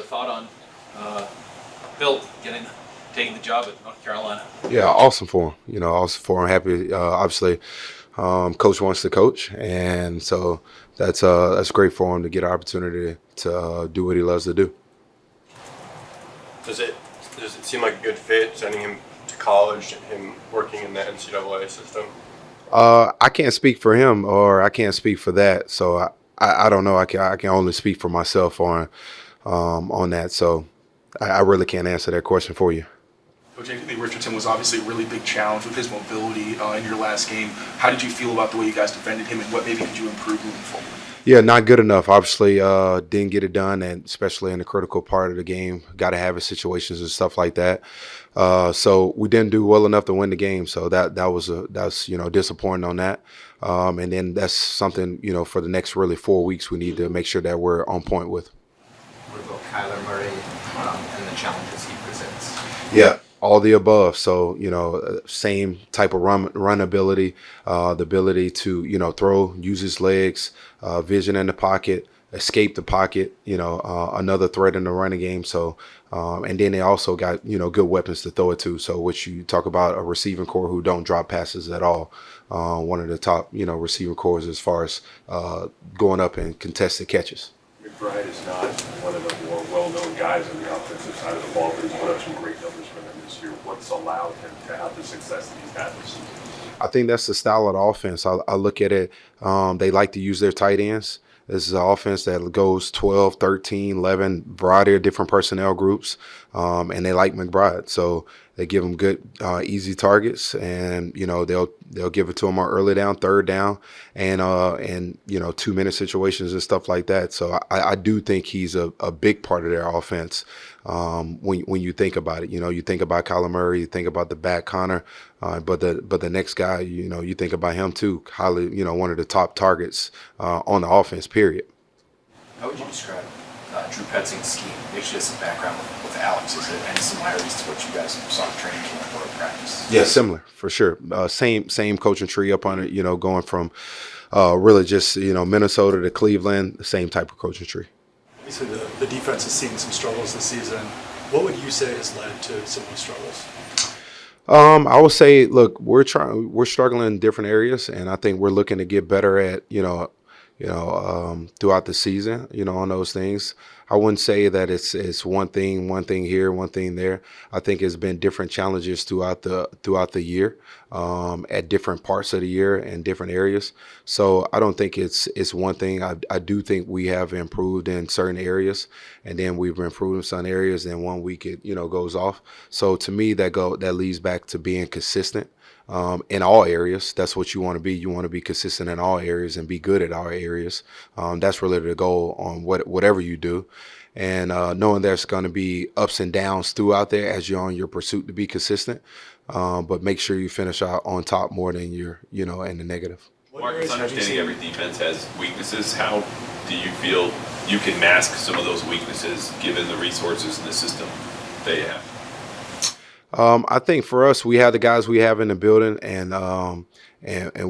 the thought on Bill taking the job at North Carolina? Yeah, awesome for him. Awesome for him. Happy. Obviously, coach wants to coach, and so that's great for him to get an opportunity to do what he loves to do. Does it seem like a good fit sending him to college and him working in the NCAA system? I can't speak for him, or I can't speak for that. So I don't know. I can only speak for myself on that. So I really can't answer that question for you. Coach Anthony Richardson was obviously a really big challenge with his mobility in your last game. How did you feel about the way you guys defended him, and what maybe could you improve moving forward? Yeah, not good enough. Obviously, didn't get it done, and especially in the critical part of the game, got to have situations and stuff like that. So we didn't do well enough to win the game. So that's disappointing on that. And then that's something for the next really 4 weeks we need to make sure that we're on point with. What about Kyler Murray and the challenges he presents? Yeah. All the above. So, same type of run ability, the ability to, throw, use his legs, vision in the pocket, escape the pocket, another threat in the running game. So, and then they also got, good weapons to throw it to. So, which you talk about a receiving core who don't drop passes at all. One of the top, receiving cores as far as going up and contested catches. McBride is not one of the more well-known guys on the offensive side of the ball, but he's put up some great numbers for them this year. What's allowed him to have the success that he's had this season? I think that's the style of the offense. I look at it, they like to use their tight ends. This is an offense that goes 12, 13, 11, variety of different personnel groups, and they like McBride. So they give him good, easy targets, and they'll give it to him on early down, third down, and 2-minute situations and stuff like that. So I do think he's a big part of their offense. When you think about it, you think about Kyler Murray, you think about the back Connor, but the next guy, you think about him too. Highly, one of the top targets on the offense. Period. How would you describe Drew Petzing's scheme? Maybe just some background with Alex. Is there any similarities to what you guys saw in training camp or practice? Yeah, similar for sure. Same coaching tree up on it. Going from really just Minnesota to Cleveland, the same type of coaching tree. Obviously, the defense is seeing some struggles this season. What would you say has led to some of these struggles? I would say, look, we're struggling in different areas, and I think we're looking to get better at throughout the season, on those things. I wouldn't say that it's one thing here, one thing there. I think it's been different challenges throughout the year, at different parts of the year and different areas. So I don't think it's one thing. I do think we have improved in certain areas, and then we've improved in some areas. And 1 week it goes off. So to me that leads back to being consistent. In all areas. That's what you want to be. You want to be consistent in all areas and be good at all areas. That's really the goal on whatever you do. And knowing there's going to be ups and downs throughout there as you're on your pursuit to be consistent. But make sure you finish out on top more than you're, in the negative. Marcus, understanding every defense has weaknesses, how do you feel you can mask some of those weaknesses given the resources and the system that you have? I think for us, we have the guys we have in the building, and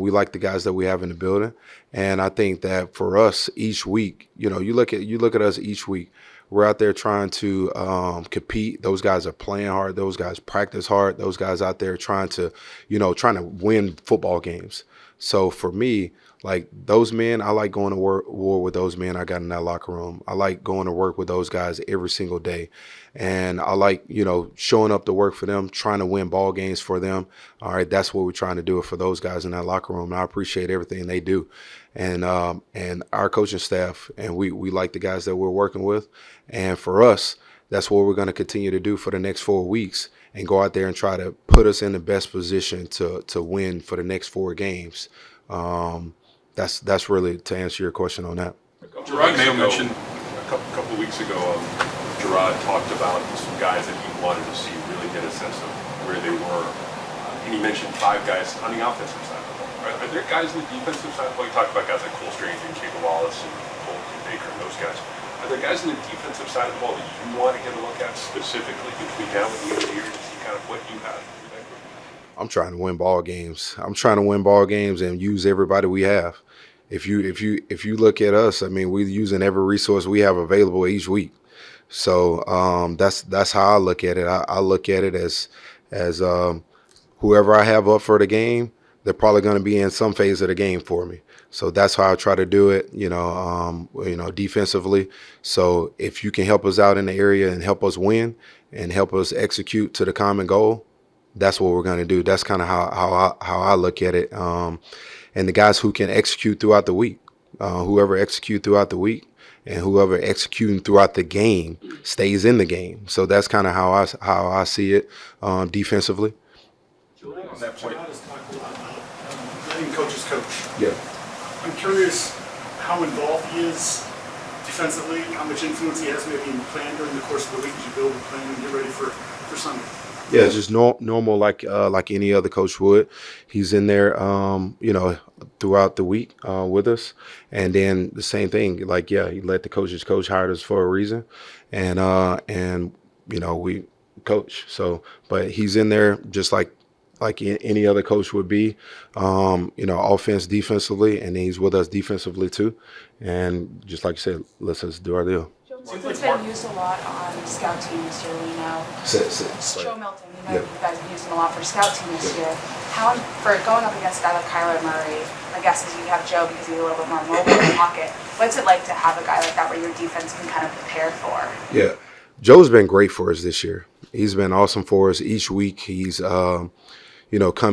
we like the guys that we have in the building. And I think that for us, each week, you look at us each week. We're out there trying to compete. Those guys are playing hard. Those guys practice hard. Those guys out there trying to win football games. So for me, like those men, I like going to war with those men I got in that locker room. I like going to work with those guys every single day. And I like, showing up to work for them, trying to win ball games for them. All right, that's what we're trying to do for those guys in that locker room. And I appreciate everything they do. And our coaching staff, and we like the guys that we're working with. And for us, that's what we're going to continue to do for the next 4 weeks and go out there and try to put us in the best position to win for the next 4 games. That's really to answer your question on that. Gerard Mayo mentioned a couple of weeks ago, Gerard talked about some guys that he wanted to see really get a sense of where they were. And he mentioned 5 guys on the offensive side of the ball. Are there guys on the defensive side of the ball? You talked about guys like Cole Strange and Jacob Wallace and Polk and Baker and those guys. Are there guys on the defensive side of the ball that you want to get a look at specifically between now and the end of the year to see kind of what you have? I'm trying to win ball games. I'm trying to win ball games and use everybody we have. If you look at us, I mean, we're using every resource we have available each week. So that's how I look at it. I look at it as whoever I have up for the game, they're probably going to be in some phase of the game for me. So that's how I try to do it, defensively. So if you can help us out in the area and help us win and help us execute to the common goal, that's what we're going to do. That's kind of how I look at it. And the guys who can execute throughout the week, whoever execute throughout the week, and whoever executing throughout the game stays in the game. So that's kind of how I see it defensively. On that point. Gerard has talked a lot about letting coaches coach. Yeah. I'm curious how involved he is defensively, how much influence he has maybe in the plan during the course of the week as you build the plan and get ready for Sunday. Yeah, it's just normal like any other coach would. He's in there, throughout the week with us, and then the same thing. Like, yeah, he let the coaches coach, hired us for a reason, and we coach. So, but he's in there just like any other coach would be, offense, defensively, and he's with us defensively too. And just like you said, let's us do our deal. It's been used a lot on scout team this year, Joe Milton, you guys have used him a lot for scout team this year. How, for going up against a guy like Kyler Murray, my guess is you have Joe because he's a little bit more mobile in the pocket. What's it like to have a guy like that where your defense can kind of prepare for? Yeah, Joe's been great for us this year. He's been awesome for us each week. He's, come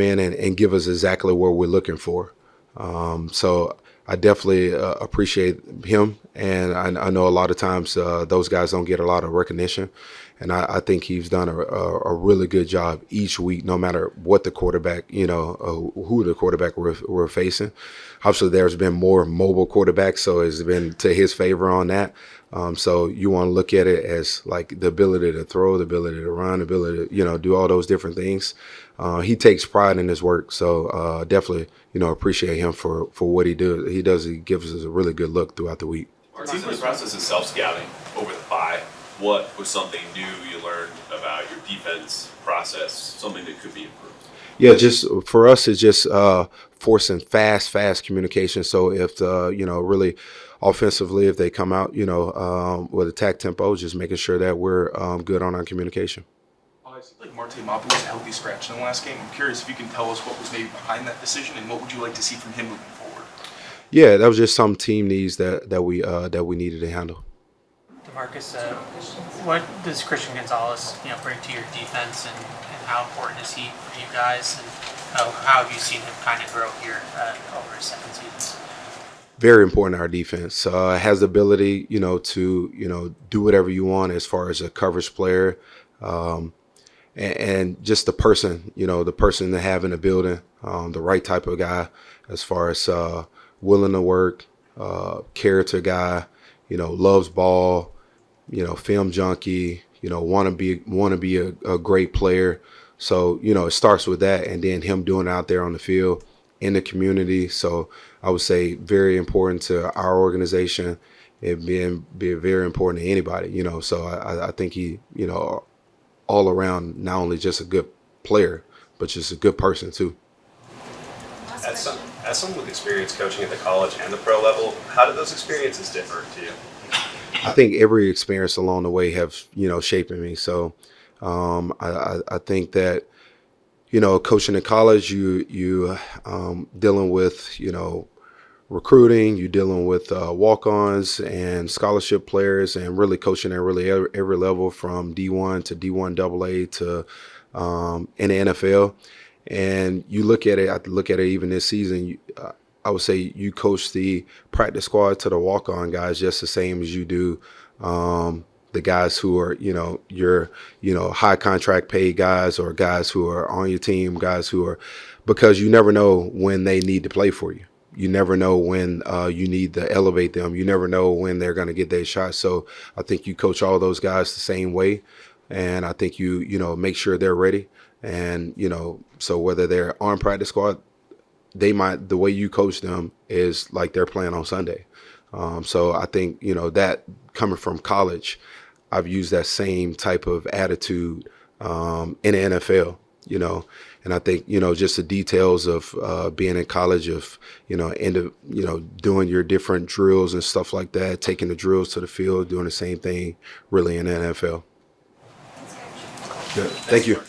in and give us exactly what we're looking for. So I definitely appreciate him, and I know a lot of times those guys don't get a lot of recognition, and I think he's done a really good job each week, no matter what the quarterback, who the quarterback we're facing. Obviously, there's been more mobile quarterbacks, so it's been to his favor on that. So you want to look at it as like the ability to throw, the ability to run, the ability to, do all those different things. He takes pride in his work, so definitely, appreciate him for what he does. He gives us a really good look throughout the week. Martin, in the process of self-scouting over the bye, what was something new you learned about your defense process, something that could be improved? Yeah, just for us, it's just forcing fast communication. So if really offensively, if they come out, with attack tempo, just making sure that we're good on our communication. It seems like Marte Mapu was a healthy scratch in the last game. I'm curious if you can tell us what was maybe behind that decision and what would you like to see from him moving forward? Yeah, that was just some team needs that we needed to handle. DeMarcus, what does Christian Gonzalez, bring to your defense, and how important is he for you guys, and how have you seen him kind of grow here over his second season? Very important to our defense. Has the ability, to do whatever you want as far as a coverage player, and just the person, the person to have in the building, the right type of guy as far as willing to work, character guy, loves ball, film junkie, want to be a great player. So, it starts with that, and then him doing it out there on the field in the community. So I would say very important to our organization. It being very important to anybody, So I think he, all around, not only just a good player, but just a good person too. As someone with experience coaching at the college and the pro level, how do those experiences differ to you? I think every experience along the way have, shaped me. So I think that, coaching in college, you dealing with, recruiting, you're dealing with walk-ons and scholarship players, and really coaching at really every level from D1 to D1 AA to in the NFL. And you look at it, I look at it even this season, I would say you coach the practice squad to the walk-on guys just the same as you do the guys who are, your, high contract paid guys, or guys who are on your team, guys who are, because you never know when they need to play for you. You never know when you need to elevate them. You never know when they're going to get their shot. So I think you coach all those guys the same way. And I think you make sure they're ready. And, so whether they're on practice squad, the way you coach them is like they're playing on Sunday. So I think, that coming from college, I've used that same type of attitude in the NFL. you know, and I think, you know, just the details of being in college, of, you know, doing your different drills and stuff like that, taking the drills to the field, doing the same thing really in the NFL. Good. Thank you.